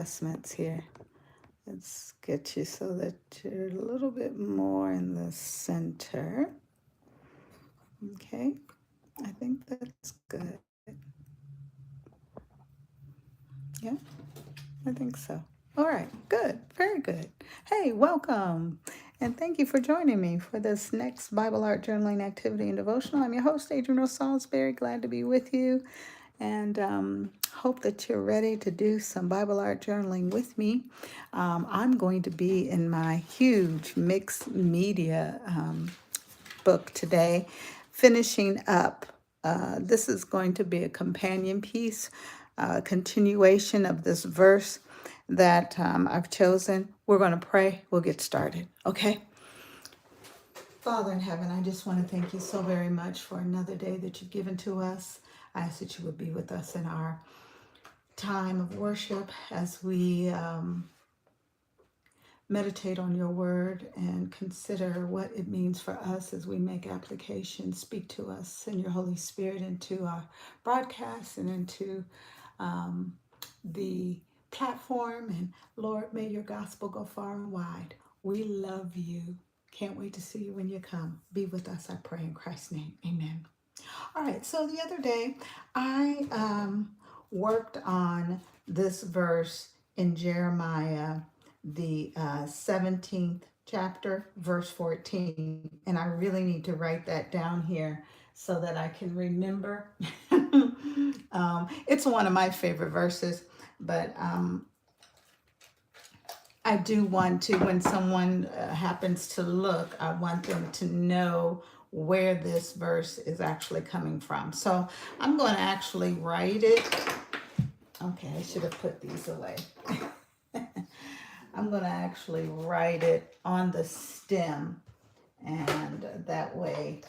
adjustments here. Let's get you so that you're a little bit more in the center. Okay, I think that's good. Yeah, I think so. All right, good, very good. Hey, welcome, and thank you for joining me for this next Bible Art Journaling Activity and Devotional. I'm your host, Adrienne Rowe-Saulsbury. Glad to be with you, and hope that you're ready to do some Bible Art Journaling with me. I'm going to be in my huge mixed media book today, finishing up. This is going to be a companion piece, continuation of this verse that I've chosen. We're going to pray. We'll get started. Okay. Father in heaven, I just want to thank you so very much for another day that you've given to us. I ask that you would be with us in our time of worship as we meditate on your word and consider what it means for us as we make applications. Speak to us, send your Holy Spirit into our broadcast and into the platform. And Lord, may your gospel go far and wide. We love you. Can't wait to see you when you come. Be with us, I pray in Christ's name. Amen. All right, so the other day I worked on this verse in Jeremiah, the 17th chapter, verse 14, and I really need to write that down here so that I can remember. It's one of my favorite verses, but I do want to, when someone happens to look, I want them to know where this verse is actually coming from. So I'm going to actually write it. Okay, I should have put these away. I'm going to actually write it on the stem, and that way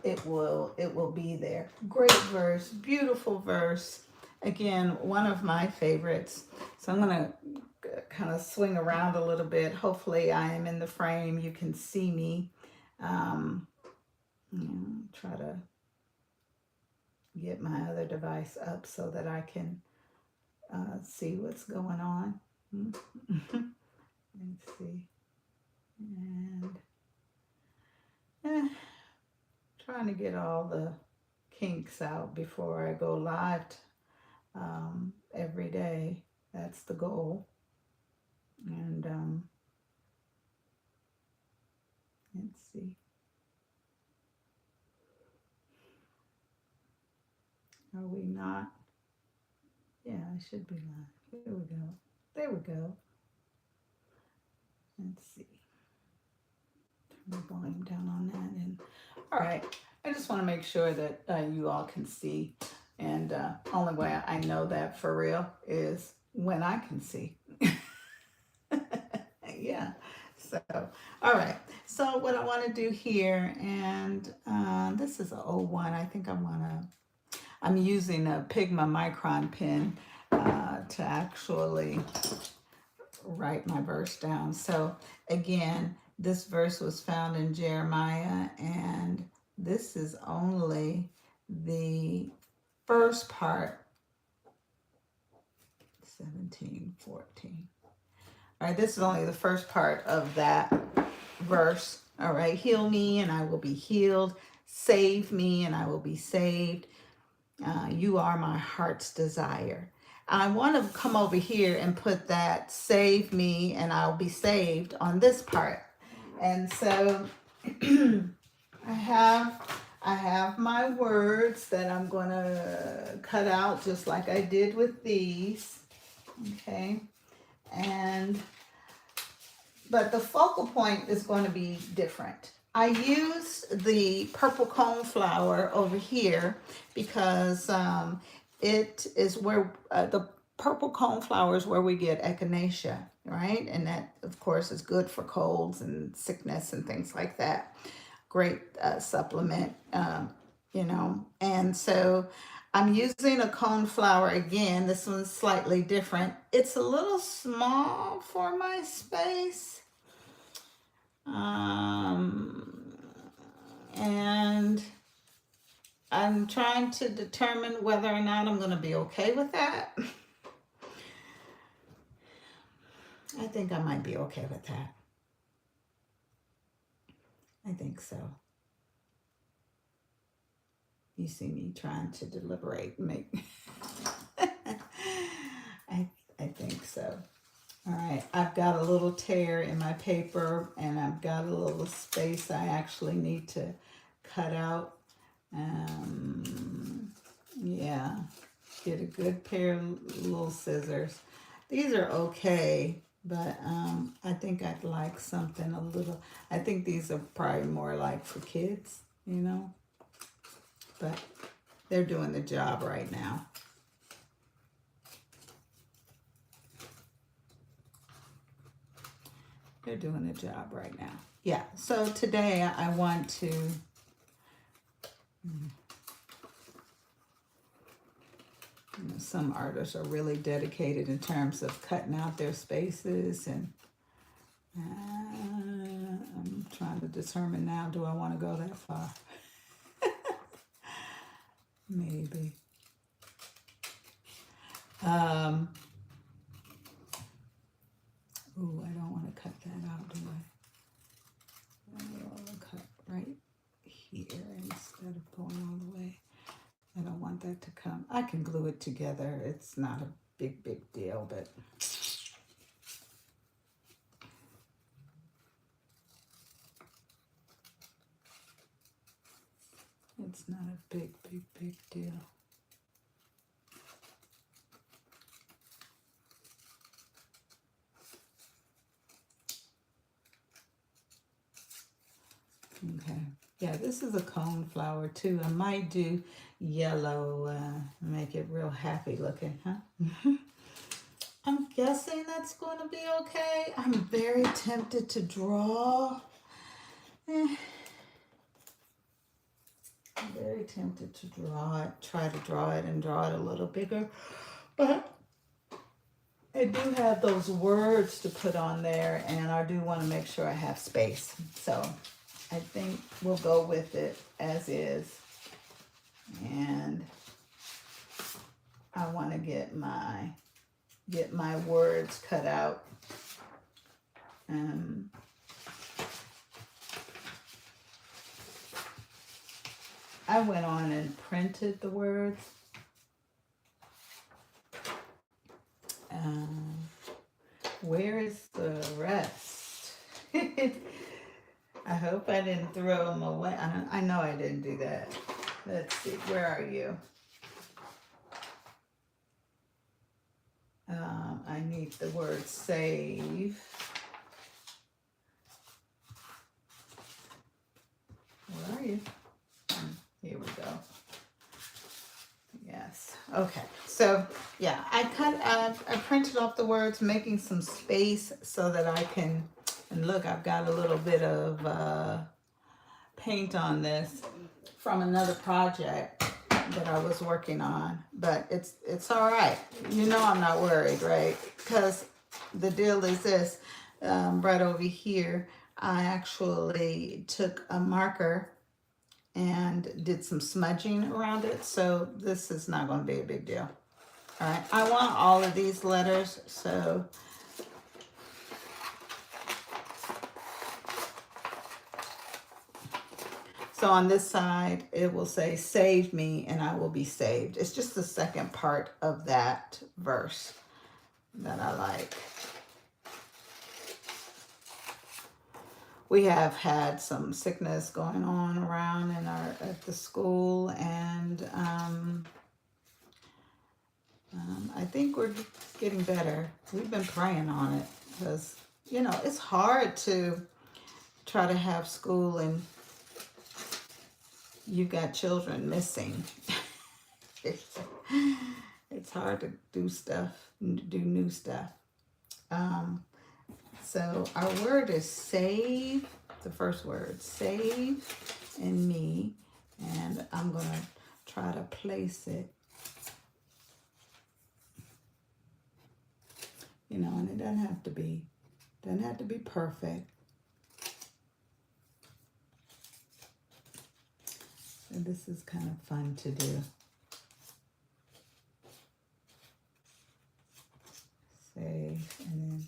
it will be there. Great verse, beautiful verse. Again, one of my favorites. So I'm going to kind of swing around a little bit. Hopefully I am in the frame. You can see me. Try to get my other device up so that I can see what's going on. Let's see. And trying to get all the kinks out before I go live every day. That's the goal. And let's see. Are we not? Yeah, I should be live. Here we go. There we go. Let's see. Turn the volume down on that. And all right. I just want to make sure that you all can see. And only way I know that for real is when I can see. Yeah. So, all right. So what I want to do here, and this is an old one. I think I'm using a Pigma Micron pen to actually write my verse down. So again, this verse was found in Jeremiah, and this is only the first part, 17, 14. All right, this is only the first part of that verse. All right, heal me and I will be healed. Save me and I will be saved. You are my heart's desire. I want to come over here and put that save me and I'll be saved on this part. And so I have my words that I'm going to cut out just like I did with these. Okay. But the focal point is going to be different. I used the purple coneflower over here because it is where the purple coneflower is where we get echinacea, right? And that, of course, is good for colds and sickness and things like that. Great supplement, And so I'm using a coneflower again. This one's slightly different. It's a little small for my space. And I'm trying to determine whether or not I'm going to be okay with that. I think I might be okay with that. I think so. You see me trying to deliberate and make. I think so. All right, I've got a little tear in my paper and I've got a little space I actually need to cut out. Yeah, get a good pair of little scissors. These are okay, but I think I'd like something a little, I think these are probably more like for kids, you know, but they're doing the job right now. They're doing the job right now. Yeah, so today I want to, some artists are really dedicated in terms of cutting out their spaces, and I'm trying to determine now, do I want to go that far? Maybe. Ooh, I don't want to cut that out, do I? I want to cut right here instead of going all the way. I don't want that to come. I can glue it together. It's not a big deal, but it's not a big deal. Okay. Yeah, this is a cone flower too. I might do yellow, make it real happy looking, huh? I'm guessing that's going to be okay. I'm very tempted to draw. I'm very tempted to draw it, try to draw it and draw it a little bigger. But I do have those words to put on there, and I do want to make sure I have space. So I think we'll go with it as is. And I want to get my words cut out. I went on and printed the words. Where is the rest? I hope I didn't throw them away. I know I didn't do that. Let's see, where are you? I need the word save. Where are you? Here we go. Yes. Okay. So yeah, I printed off the words, making some space so that I can. And look, I've got a little bit of paint on this from another project that I was working on, but it's all right. You know, I'm not worried, right? Because the deal is this, right over here, I actually took a marker and did some smudging around it, so this is not going to be a big deal. All right, I want all of these letters, so on this side, it will say, save me and I will be saved. It's just the second part of that verse that I like. We have had some sickness going on around at the school, and I think we're getting better. We've been praying on it because, you know, it's hard to try to have school and you've got children missing. It's hard to do new stuff. So our word is save, the first word, save in me, and I'm going to try to place it. You know, and it doesn't have to be perfect. And this is kind of fun to do. Save, and then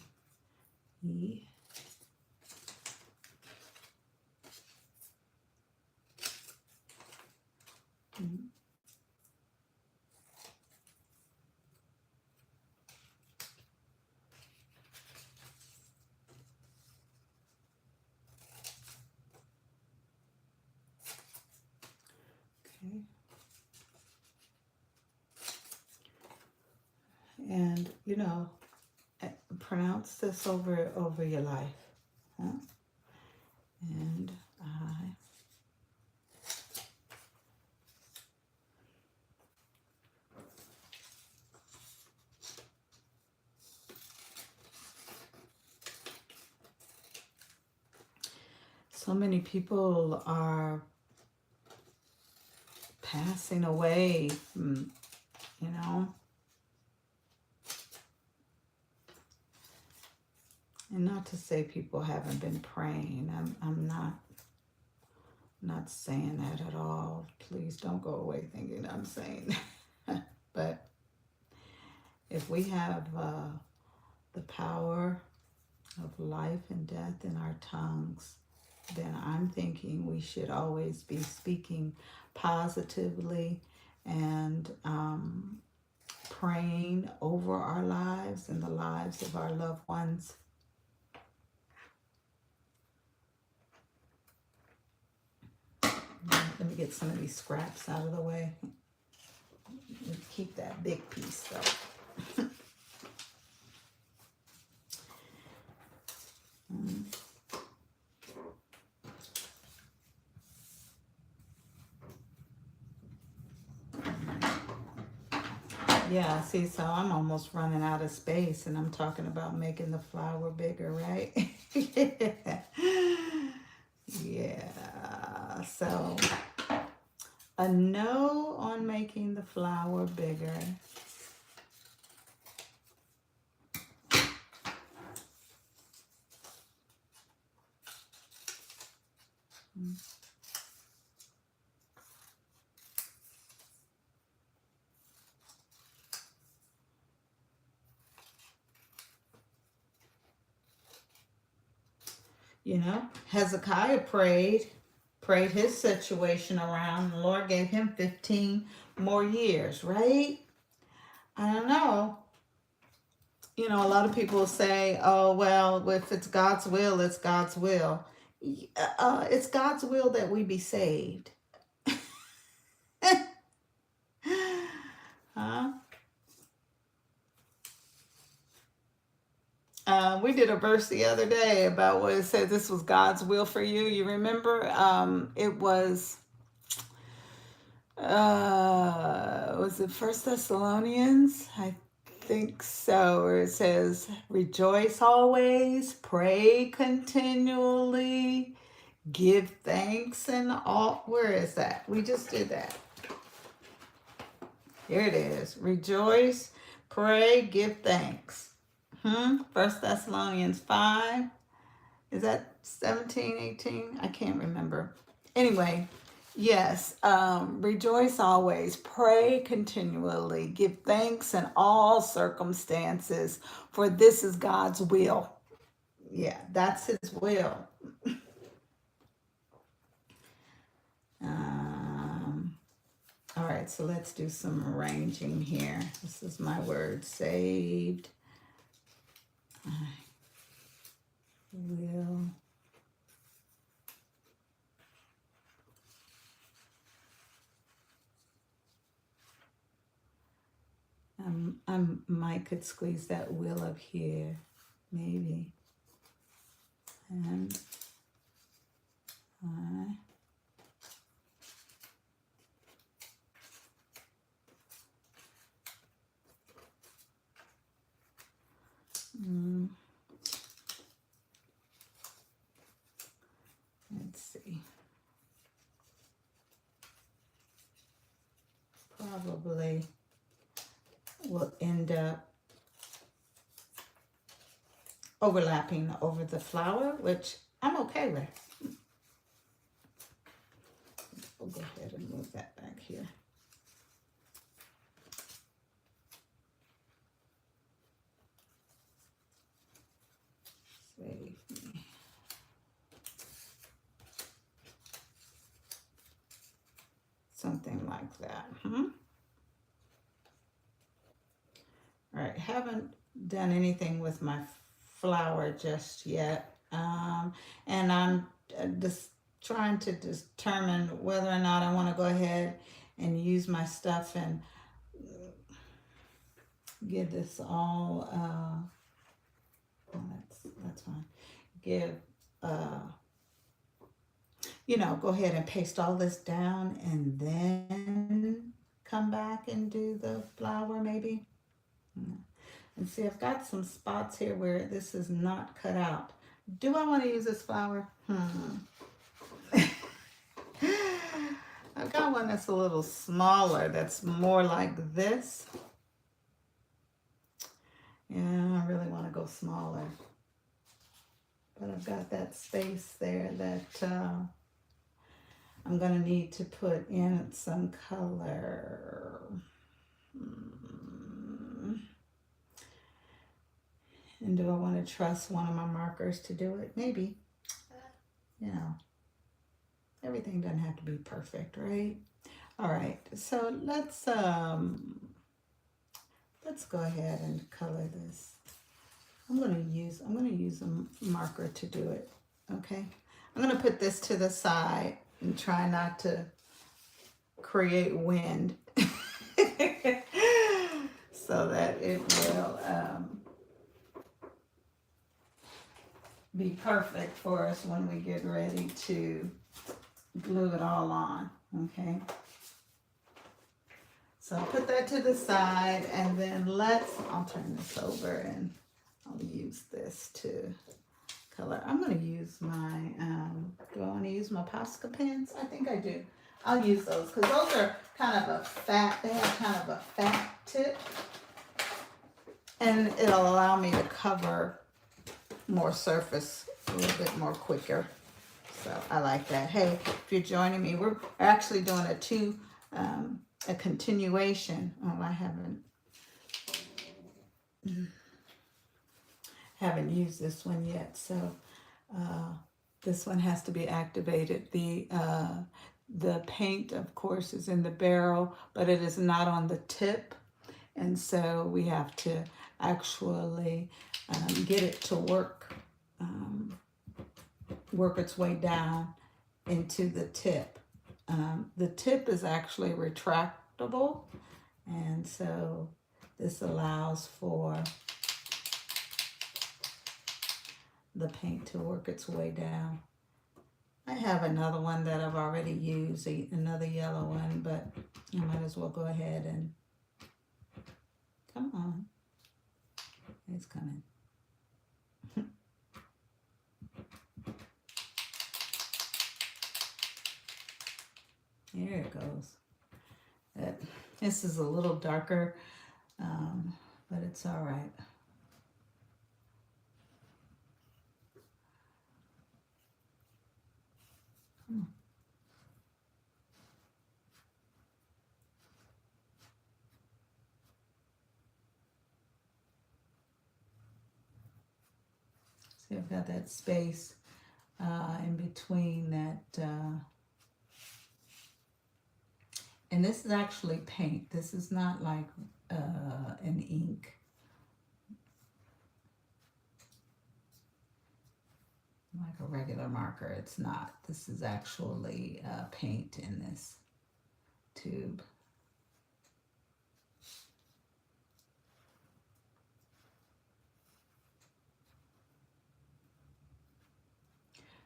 And, pronounce this over your life. Huh? And I so many people are passing away, and not to say people haven't been praying. I'm not saying that at all. Please don't go away thinking I'm saying that. But if we have the power of life and death in our tongues, then I'm thinking we should always be speaking positively and praying over our lives and the lives of our loved ones. Let me get some of these scraps out of the way. Keep that big piece though. Yeah, see, so I'm almost running out of space, and I'm talking about making the flower bigger, right? Yeah, so a no on making the flower bigger. Hezekiah prayed his situation around. The Lord gave him 15 more years, right? I don't know. A lot of people say, oh, well, if it's God's will, it's God's will. It's God's will that we be saved. Huh? We did a verse the other day about what it said this was God's will for you. You remember? It was it 1 Thessalonians? I think so, where it says, rejoice always, pray continually, give thanks and all. Where is that? We just did that. Here it is. Rejoice, pray, give thanks. 1 Thessalonians 5. Is that 17, 18? I can't remember. Anyway, yes. Rejoice always. Pray continually. Give thanks in all circumstances, for this is God's will. Yeah, that's his will. All right, so let's do some arranging here. This is my word, saved. I will I might could squeeze that will up here, maybe. And I let's see. Probably will end up overlapping over the flower, which I'm okay with. We'll go ahead and move that back here. Save me. Something like that. All right, haven't done anything with my flower just yet. And I'm just trying to determine whether or not I want to go ahead and use my stuff and give this all, oh, that's fine. Give, go ahead and paste all this down and then come back and do the flower maybe. And see, I've got some spots here where this is not cut out. Do I want to use this flower? I've got one that's a little smaller, that's more like this. Yeah, I really want to go smaller. But I've got that space there that I'm going to need to put in some color. And do I want to trust one of my markers to do it? Maybe. Everything doesn't have to be perfect, right? All right, so let's go ahead and color this. I'm gonna use a marker to do it. Okay, I'm gonna put this to the side and try not to create wind so that it will be perfect for us when we get ready to glue it all on. Okay, so I'll put that to the side, and then I'll turn this over and I'll use this to color. I'm going to use my, do I want to use my Posca pens? I think I do. I'll use those because those are kind of a fat, they have kind of a fat tip. And it'll allow me to cover more surface a little bit more quicker. So I like that. Hey, if you're joining me, we're actually doing a continuation. Oh, I haven't used this one yet. So this one has to be activated. The paint, of course, is in the barrel, but it is not on the tip. And so we have to actually get it to work its way down into the tip. The tip is actually retractable, and so this allows for the paint to work its way down. I have another one that I've already used, another yellow one, but I might as well go ahead and, come on, it's coming. There it goes. This is a little darker, but it's all right. See, I've got that space in between that. And this is actually paint. This is not like an ink. Like a regular marker, it's not. This is actually paint in this tube.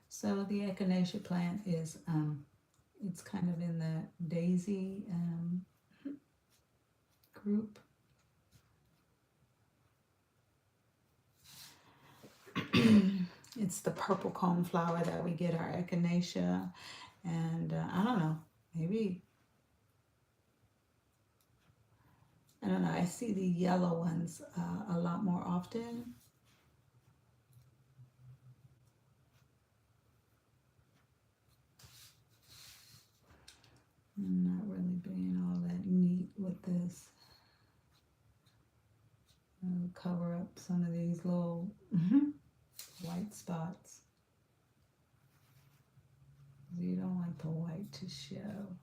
So the echinacea plant is, it's kind of in the daisy group. It's the purple cone flower that we get our echinacea, and I don't know, maybe, I don't know, I see the yellow ones a lot more often. I'm not really being all that neat with this. I'll cover up some of these little white spots. You don't want the white to show.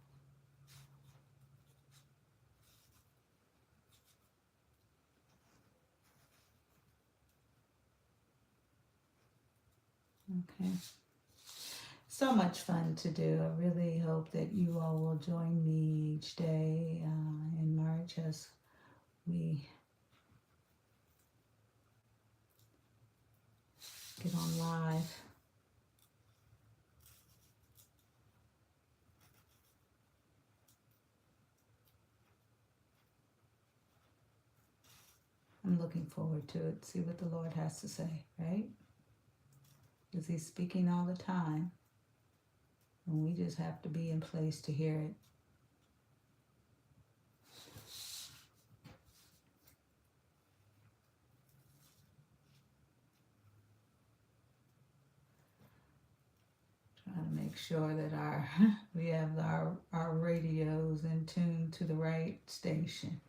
Okay. So much fun to do. I really hope that you all will join me each day in March as we get on live. I'm looking forward to it, see what the Lord has to say, right? Because He's speaking all the time, and we just have to be in place to hear it. Trying to make sure that we have our radios in tune to the right station.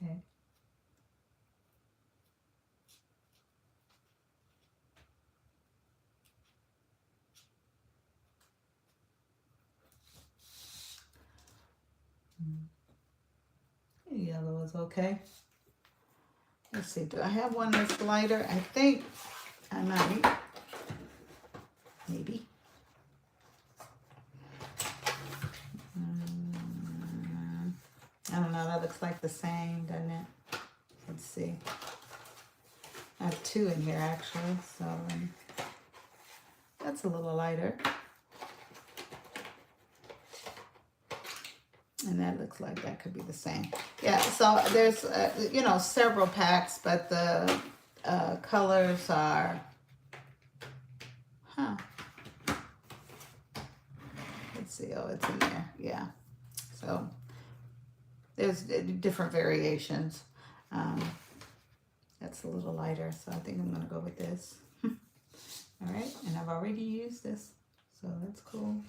Okay. Yellow is okay. Let's see, do I have one that's lighter? I think I might. Maybe. I don't know, that looks like the same, doesn't it? Let's see. I have two in here actually, so that's a little lighter. And that looks like that could be the same. Yeah, so there's, several packs, but the colors are, let's see, oh, it's in there, yeah. So there's different variations. That's a little lighter, so I think I'm going to go with this. All right, and I've already used this, so that's cool.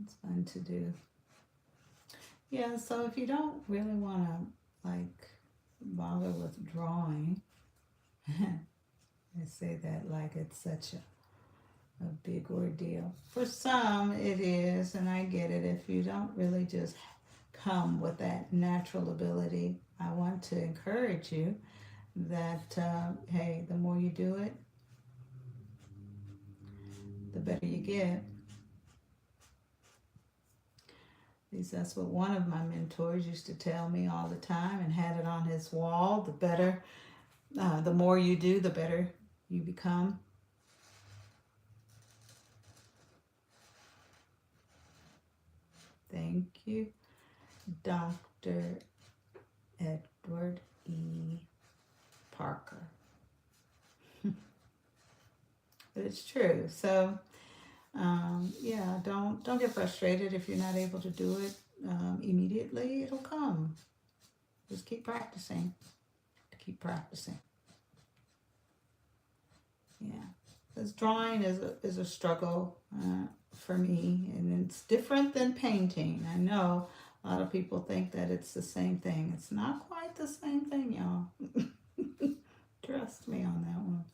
It's fun to do. Yeah, so if you don't really want to, bother with drawing, I say that like it's such a big ordeal. For some, it is, and I get it. If you don't really just come with that natural ability, I want to encourage you that, hey, the more you do it, the better you get. At least that's what one of my mentors used to tell me all the time, and had it on his wall. The better, the more you do, the better you become. Thank you, Dr. Edward E. Parker. But it's true. So, yeah, don't get frustrated if you're not able to do it immediately. It'll come. Just keep practicing. Keep practicing. Yeah, because drawing is a struggle for me, and it's different than painting. I know a lot of people think that it's the same thing. It's not quite the same thing, y'all. Trust me on that one.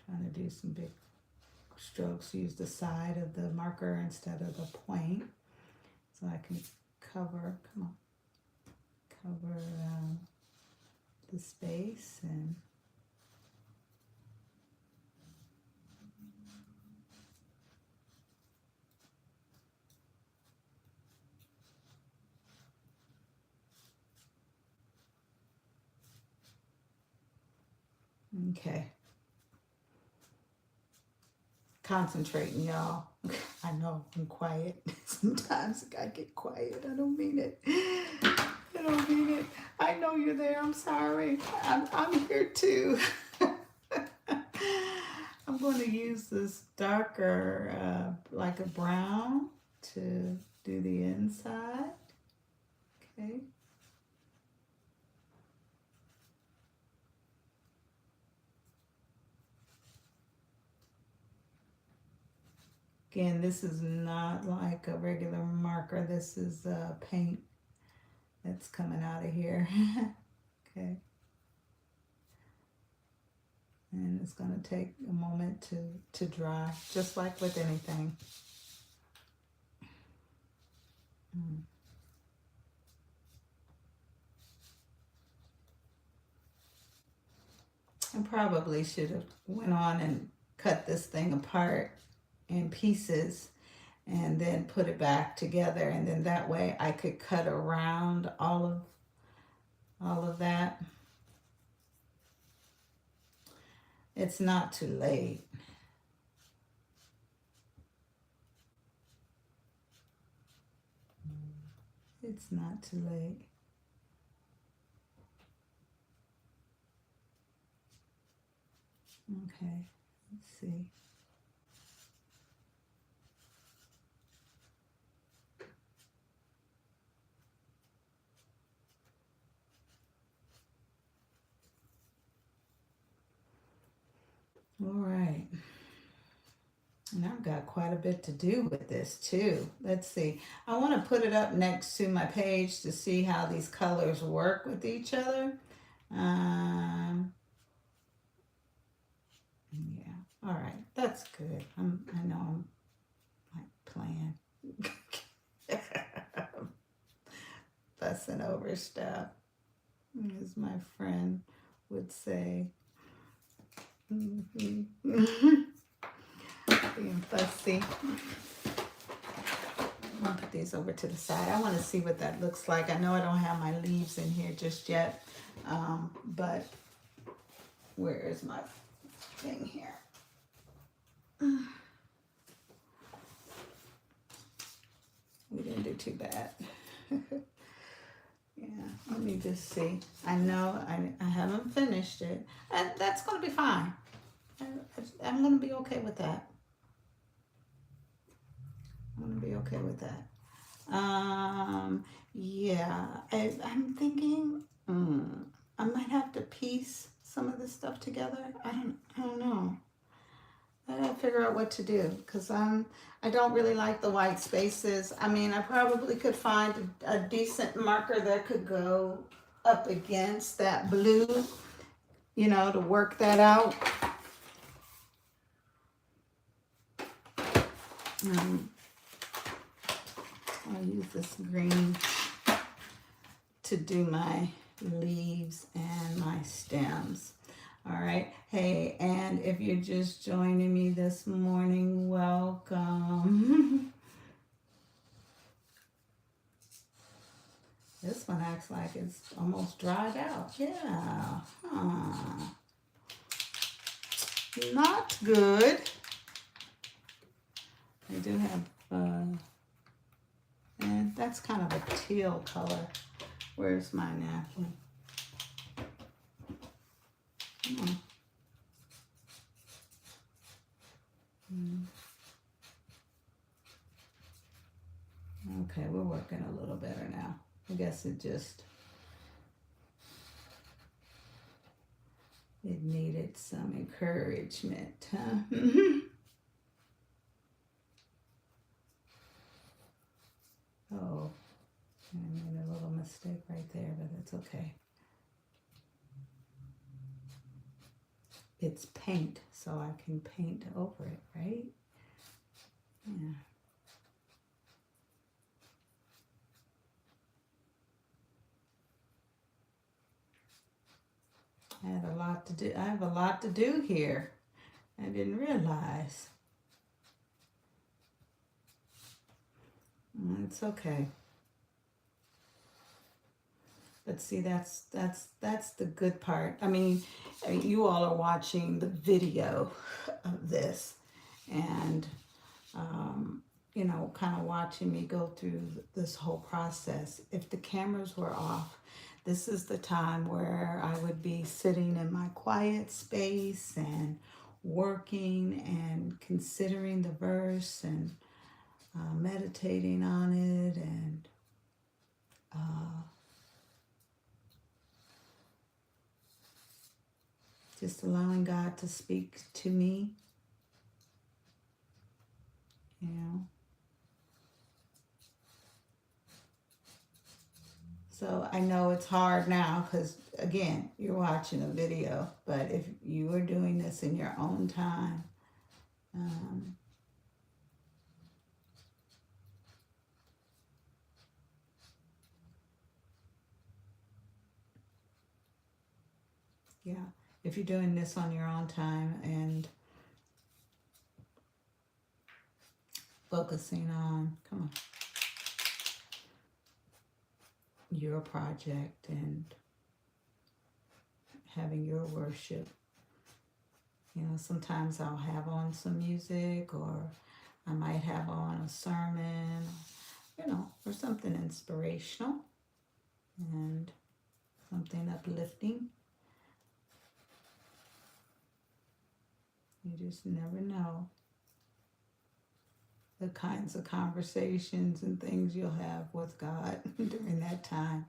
Trying to do some big strokes. Use the side of the marker instead of the point, so I can cover. Cover the space and. Okay. Concentrating, y'all. I know I'm quiet. Sometimes I get quiet. I don't mean it. I don't mean it. I know you're there. I'm sorry. I'm here too. I'm going to use this darker, like a brown, to do the inside. Okay. Again, this is not like a regular marker. This is paint that's coming out of here. Okay. And it's going to take a moment to dry, just like with anything. Mm. I probably should have went on and cut this thing apart in pieces and then put it back together, and then that way I could cut around all of that. It's not too late. It's not too late. Okay, let's see. All right. And I've got quite a bit to do with this too. Let's see. I want to put it up next to my page to see how these colors work with each other. Um, yeah. All right. That's good. I know I'm like playing. Fussing over stuff, as my friend would say. Being fussy. I'll put these over to the side. I want to see what that looks like. I know I don't have my leaves in here just yet, but where is my thing here? We didn't do too bad. Yeah, let me just see. I know I haven't finished it. That's going to be fine. I'm going to be okay with that. I'm going to be okay with that. Yeah, I'm thinking I might have to piece some of this stuff together. I don't know. I gotta figure out what to do because I don't really like the white spaces. I mean, I probably could find a decent marker that could go up against that blue, to work that out. I'll use this green to do my leaves and my stems. All right. Hey, and if you're just joining me this morning, welcome. This one acts like it's almost dried out. Yeah. Not good. I do have, and that's kind of a teal color. Where's my napkin? Come on. Okay, we're working a little better now. I guess it needed some encouragement, huh? Oh, I made a little mistake right there, but that's okay. It's paint, so I can paint over it, right? Yeah. I have a lot to do here. I didn't realize. It's okay. But see, that's the good part. I mean, you all are watching the video of this, and kind of watching me go through this whole process. If the cameras were off, this is the time where I would be sitting in my quiet space and working and considering the verse and meditating on it and just allowing God to speak to me, So I know it's hard now because, again, you're watching a video, but if you were doing this in your own time, Yeah. If you're doing this on your own time and focusing on, come on, your project and having your worship. You know, sometimes I'll have on some music, or I might have on a sermon, you know, or something inspirational and something uplifting. You just never know the kinds of conversations and things you'll have with God during that time.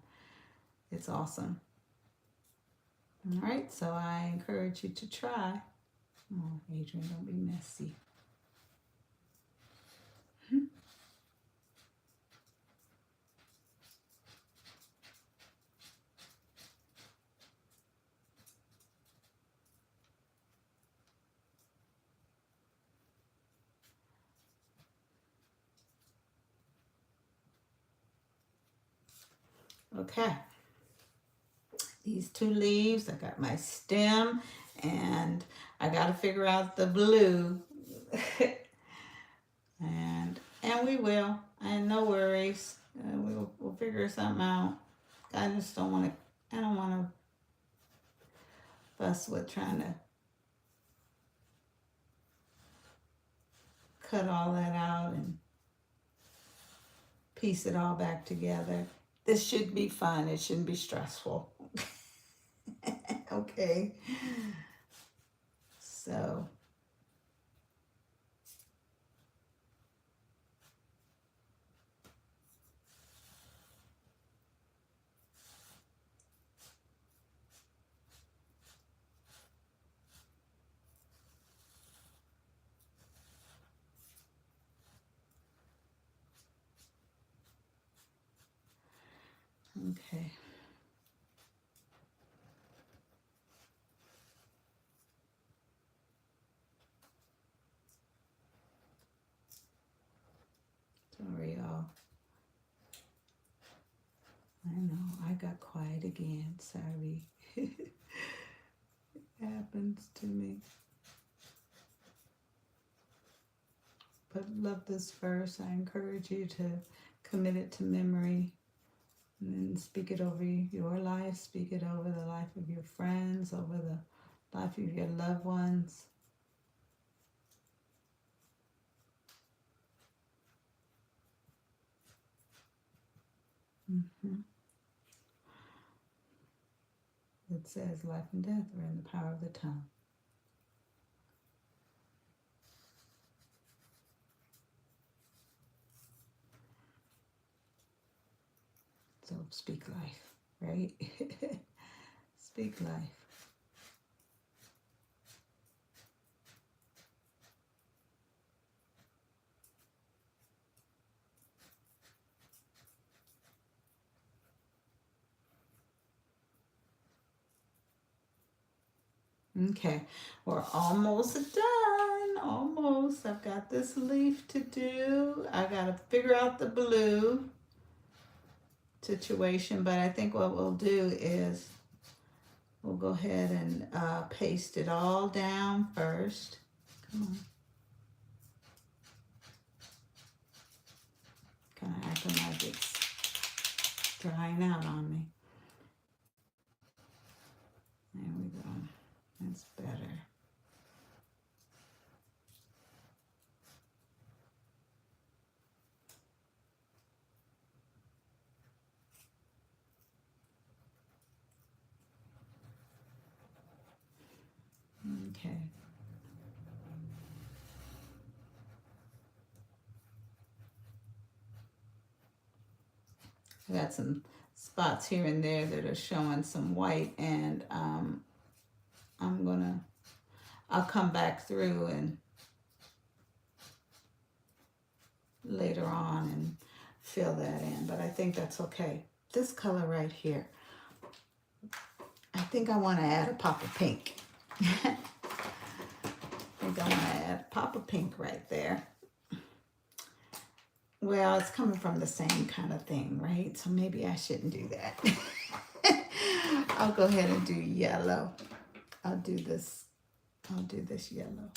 It's awesome. All right, so I encourage you to try. Oh, Adrienne, don't be messy. Okay. These two leaves, I got my stem, and I got to figure out the blue. and we will. And no worries. We'll figure something out. I just don't want to, I don't want to fuss with trying to cut all that out and piece it all back together. This should be fun. It shouldn't be stressful. Okay. So, okay. Sorry, y'all. I know, I got quiet again. Sorry. It happens to me. But love this verse. I encourage you to commit it to memory and then speak it over your life, speak it over the life of your friends, over the life of your loved ones. Mm-hmm. It says life and death are in the power of the tongue. So speak life, right? Speak life. Okay, we're almost done. Almost. I've got this leaf to do. I got to figure out the blue situation, but I think what we'll do is we'll go ahead and paste it all down first. Come on. Kind of acting like it's drying out on me. There we go. That's better. Okay. I got some spots here and there that are showing some white, and I'll come back through and later on and fill that in, but I think that's okay. This color right here, I think I want to add a pop of pink. I think I want to add a pop of pink right there. Well, it's coming from the same kind of thing, right? So maybe I shouldn't do that. I'll go ahead and do yellow. I'll do this yellow.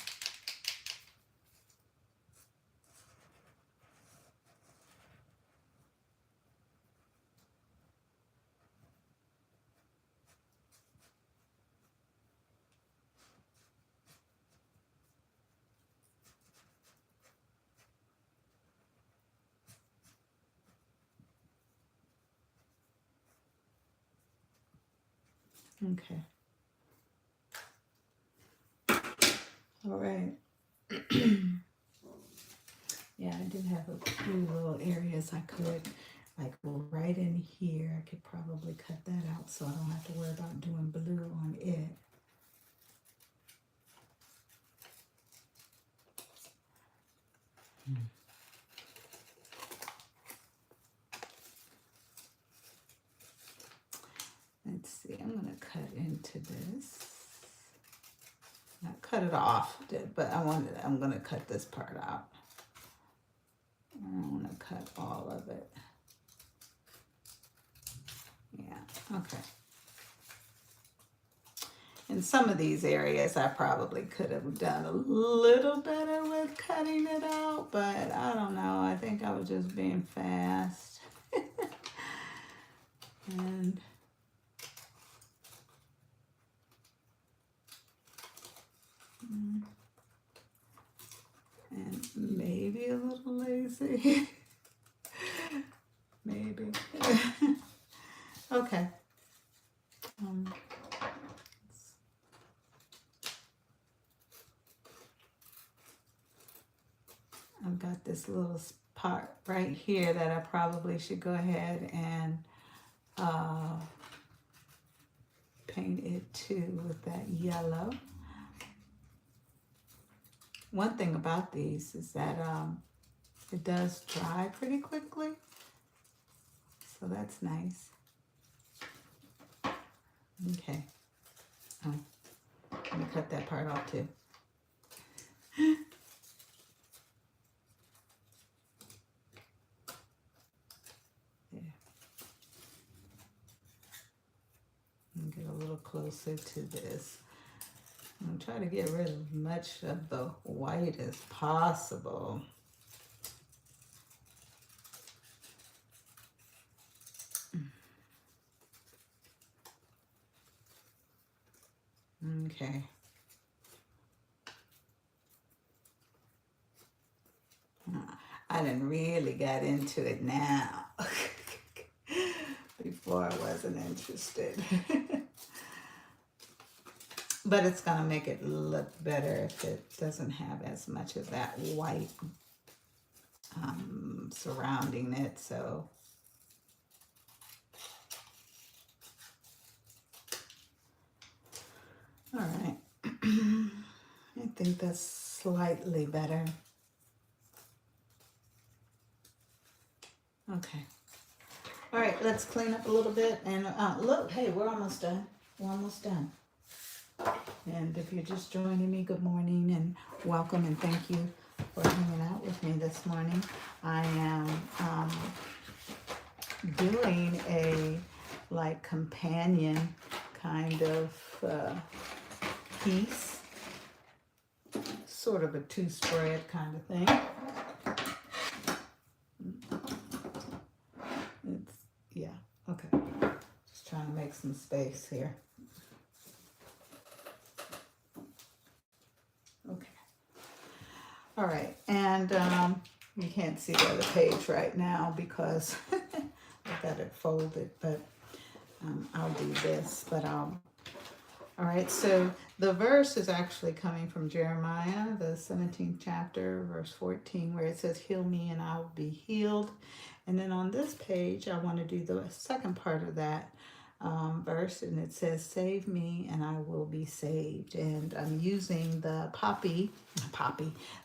Okay. All right. Yeah, I did have a few little areas I could, like, well, right in here, I could probably cut that out so I don't have to worry about doing blue on it. Let's see, I'm going to cut into this. Not cut it off, but I'm going to cut this part out. I don't want to cut all of it. Yeah, okay. In some of these areas, I probably could have done a little better with cutting it out, but I don't know. I think I was just being fast. And maybe a little lazy. Maybe. Okay. I've got this little part right here that I probably should go ahead and paint it too with that yellow. One thing about these is that it does dry pretty quickly, so that's nice. Okay, let me cut that part off too. Yeah. And get a little closer to this. I'm trying to get rid of as much of the white as possible. Okay. I didn't really get into it now. Before I wasn't interested. But it's going to make it look better if it doesn't have as much of that white surrounding it. So all right. I think that's slightly better. Okay. All right, let's clean up a little bit. And look, hey, we're almost done. We're almost done. And if you're just joining me, good morning and welcome, and thank you for hanging out with me this morning. I am doing a like companion kind of piece, sort of a two-spread kind of thing. It's, yeah, okay. Just trying to make some space here. Okay. All right, and you can't see the other page right now because I've got it folded, but I'll do this, but all right, so the verse is actually coming from Jeremiah, the 17th chapter, verse 14, where it says, heal me and I will be healed. And then on this page, I want to do the second part of that verse, and it says, save me and I will be saved. And I'm using the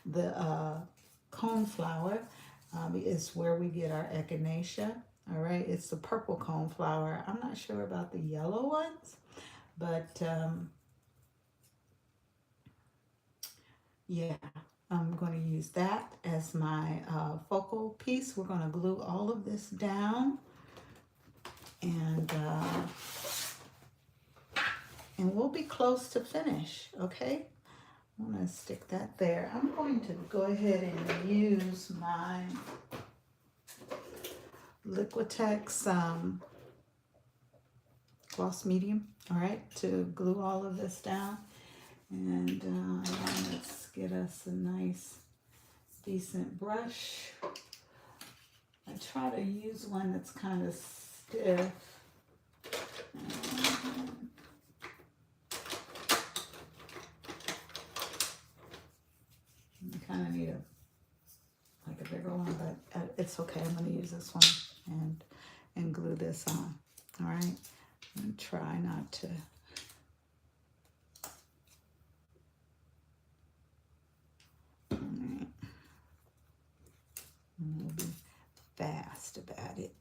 the coneflower is where we get our echinacea. All right, it's the purple coneflower. I'm not sure about the yellow ones, but yeah, I'm going to use that as my focal piece. We're going to glue all of this down, and and we'll be close to finish, okay? I'm going to stick that there. I'm going to go ahead and use my Liquitex gloss medium, all right, to glue all of this down. And let's get us a nice, decent brush. I try to use one that's kind of stiff. You kind of need a bigger one, but it's okay. I'm going to use this one and glue this on. All right, and try not to. All right. And we'll be fast about it.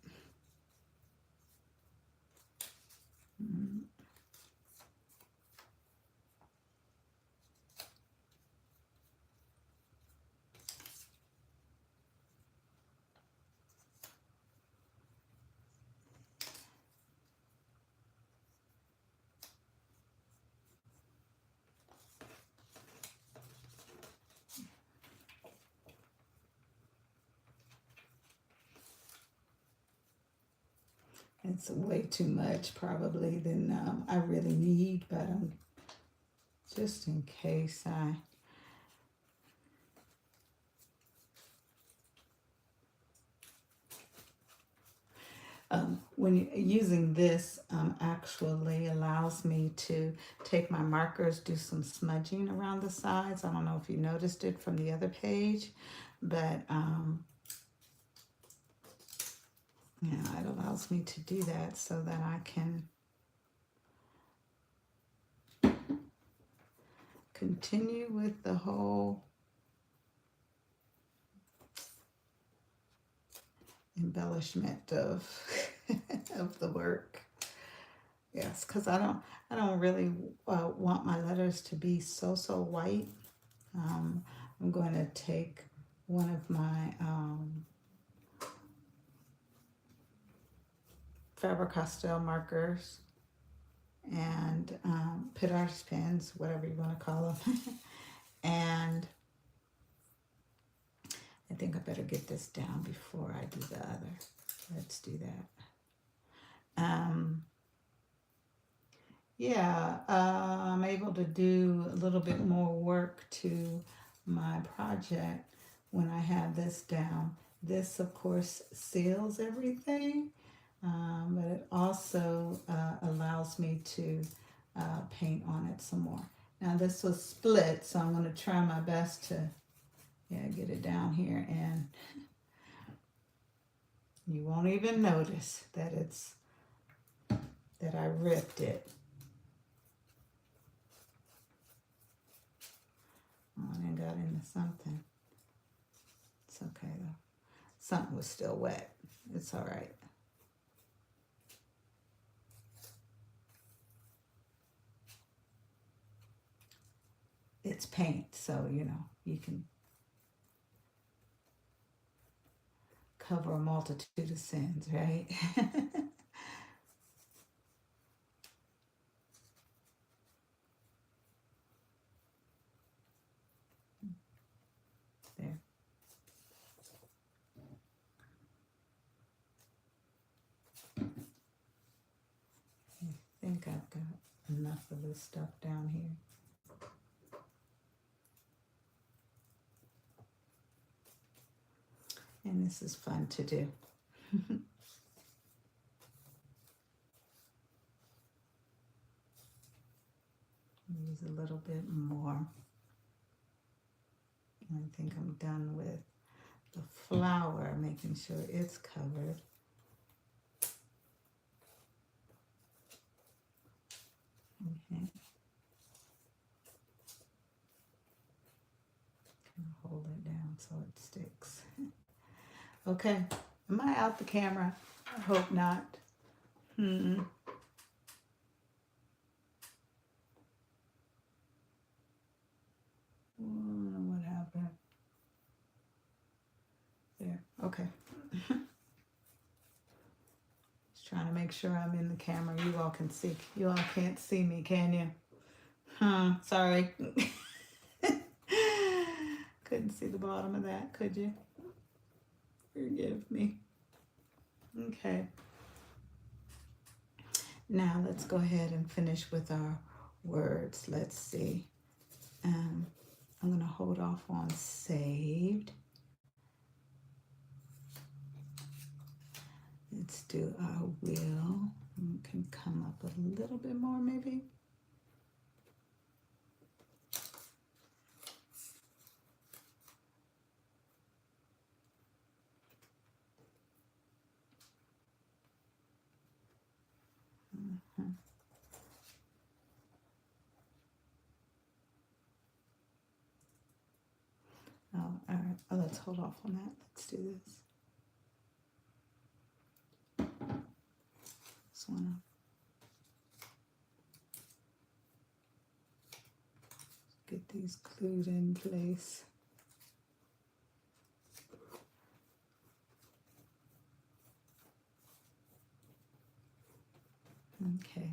It's way too much probably than I really need, but just in case when using this actually allows me to take my markers, do some smudging around the sides. I don't know if you noticed it from the other page, but yeah, it allows me to do that so that I can continue with the whole embellishment of of the work. Yes, because I don't really want my letters to be so white. I'm going to take one of my Faber-Castell markers and pit artist pens, whatever you want to call them. And I think I better get this down before I do the other. Let's do that. Yeah, I'm able to do a little bit more work to my project when I have this down. This, of course, seals everything, but it also allows me to paint on it some more. Now, this was split, so I'm going to try my best to get it down here, and you won't even notice that that I ripped it. Oh, and it got into something. It's okay though. Something was still wet. It's all right. It's paint, so you can cover a multitude of sins, right? There. I think I've got enough of this stuff down here. And this is fun to do. Use a little bit more. I think I'm done with the flower, making sure it's covered. Okay. Hold it down so it sticks. Okay. Am I out the camera? I hope not. I don't know what happened. There. Okay. Let's Trying to make sure I'm in the camera. You all can see. You all can't see me, can you? Sorry. Couldn't see the bottom of that, could you? Forgive me. Okay. Now let's go ahead and finish with our words. Let's see. I'm going to hold off on saved. Let's do I will. We can come up a little bit more maybe. Oh, all right. Oh, let's hold off on that. Let's do this. Just want to get these glued in place. Okay.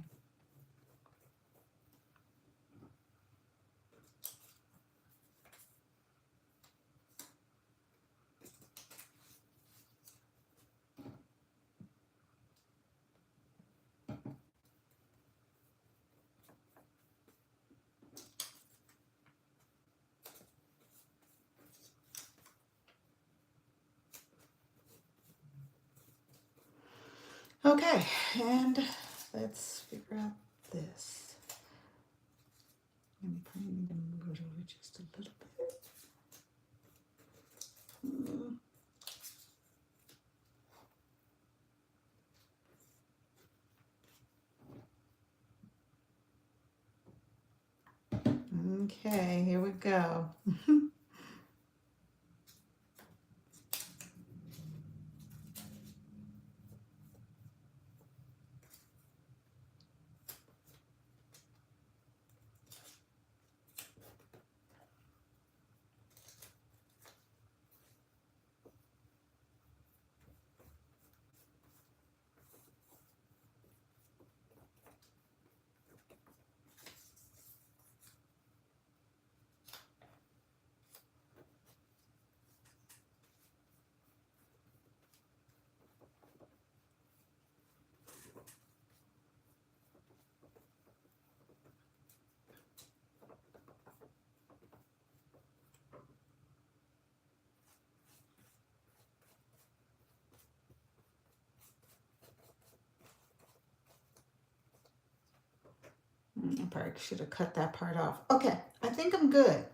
Okay, and let's figure out this. I'm bring them a little, just a little bit. Okay, here we go. I probably should have cut that part off. Okay, I think I'm good.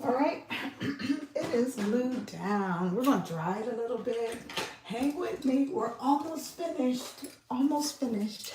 All right, it is glued down. We're going to dry it a little bit. Hang with me. We're almost finished. Almost finished.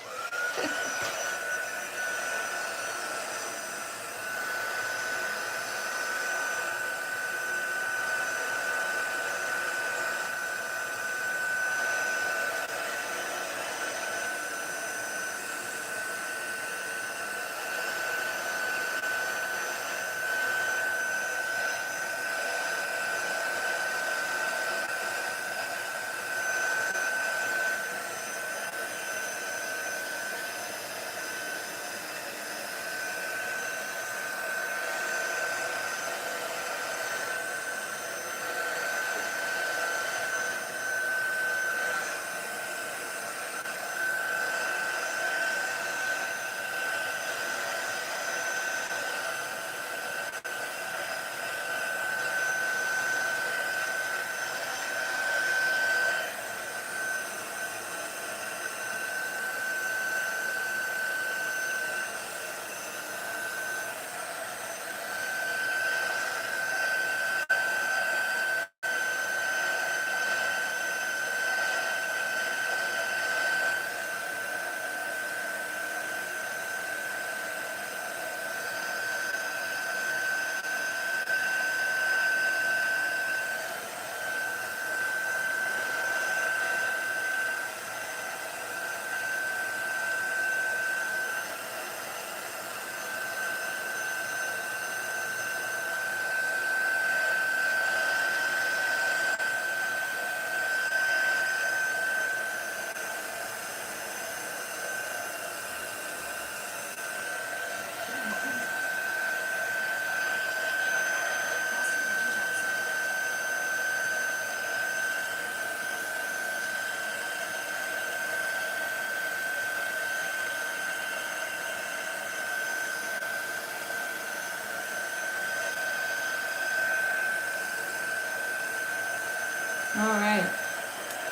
All right.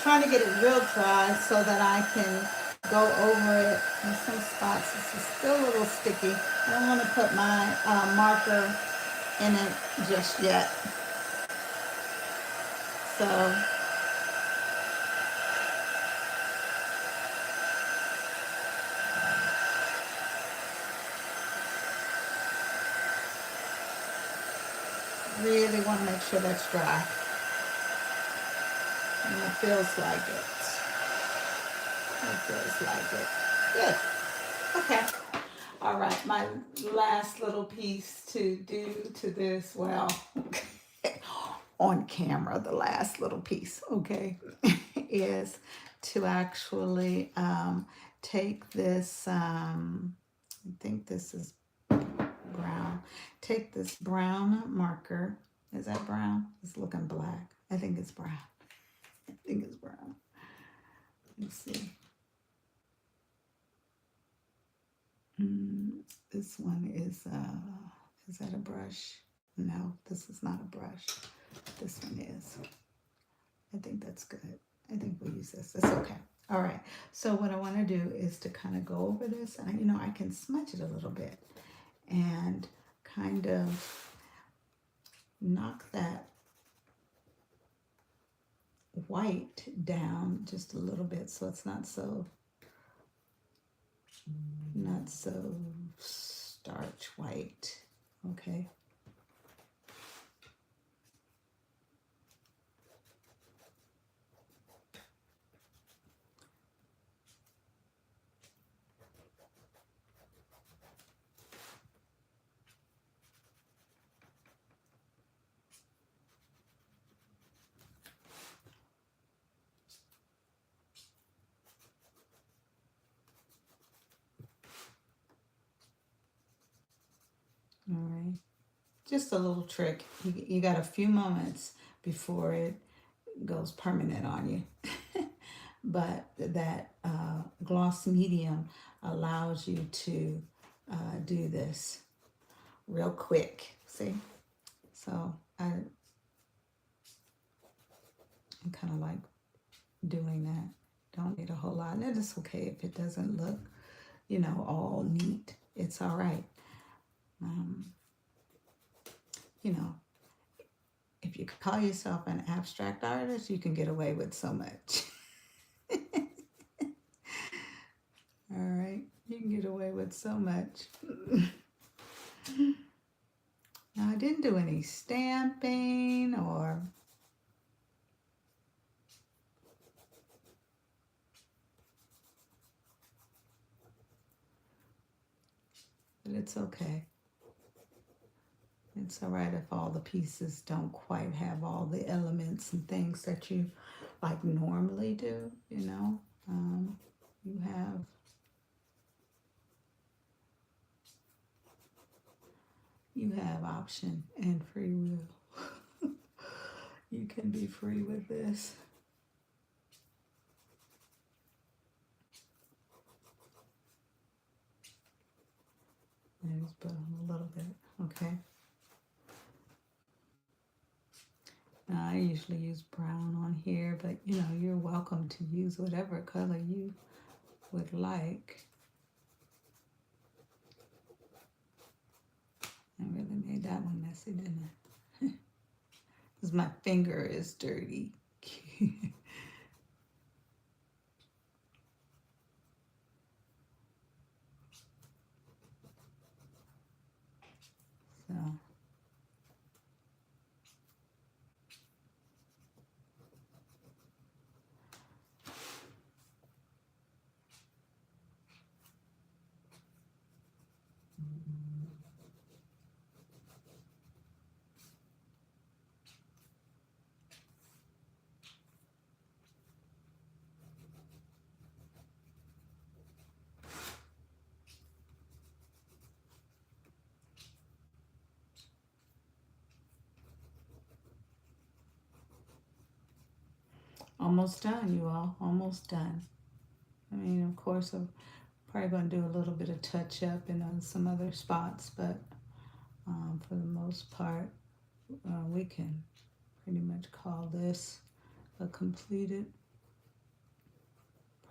Trying to get it real dry so that I can go over it in some spots. This is still a little sticky. I don't want to put my marker in it just yet. So really want to make sure that's dry. And it feels like it. It feels like it. Good. Okay. All right. My last little piece to do to this, well, on camera, the last little piece, okay, is to actually take this, I think this is brown. Take this brown marker. Is that brown? It's looking black. I think it's brown. I think it's brown. Let's see. This one is that a brush? No, this is not a brush. This one is. I think that's good. I think we'll use this. It's okay. All right. So what I want to do is to kind of go over this, and I can smudge it a little bit and kind of knock that white down just a little bit so it's not so starch white. Okay. All right. Just a little trick. You got a few moments before it goes permanent on you. But that gloss medium allows you to do this real quick. See? So I kind of like doing that. Don't need a whole lot. And it's okay if it doesn't look, all neat. It's all right. You know, if you call yourself an abstract artist, you can get away with so much. All right, you can get away with so much. Now, I didn't do any stamping or but it's okay. It's all right if all the pieces don't quite have all the elements and things that you like normally do, you have option and free will. You can be free with this. I just put on a little bit, okay? I usually use brown on here, but you're welcome to use whatever color you would like. I really made that one messy, didn't I? Because my finger is dirty. So. Almost done, you all. Almost done. I mean, of course, I'm probably going to do a little bit of touch up and on some other spots, but for the most part, we can pretty much call this a completed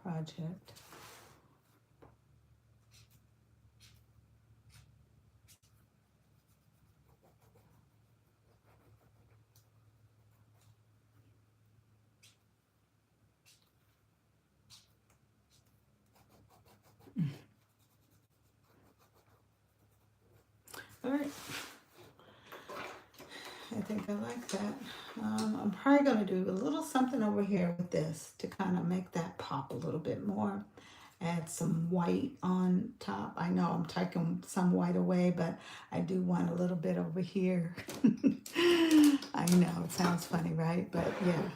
project. All right. I think I like that. I'm probably going to do a little something over here with this to kind of make that pop a little bit more. Add some white on top. I know I'm taking some white away, but I do want a little bit over here. I know, it sounds funny, right? But yeah,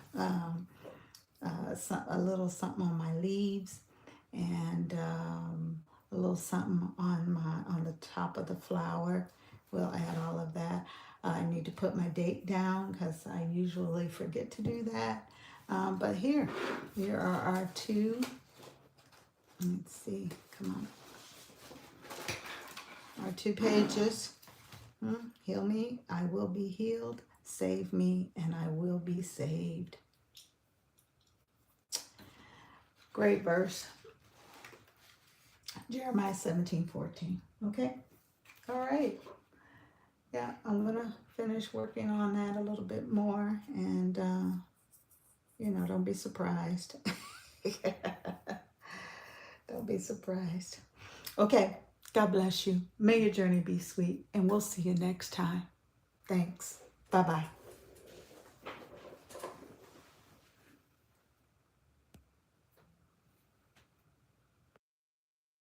a little something on my leaves, and a little something on the top of the flower. We'll add all of that. I need to put my date down because I usually forget to do that. But here are our two. Let's see, come on. Our 2 pages. Heal me, I will be healed. Save me, and I will be saved. Great verse. Jeremiah 17:14. Okay? All right. Yeah, I'm going to finish working on that a little bit more. And, don't be surprised. Don't be surprised. Okay. God bless you. May your journey be sweet. And we'll see you next time. Thanks. Bye-bye.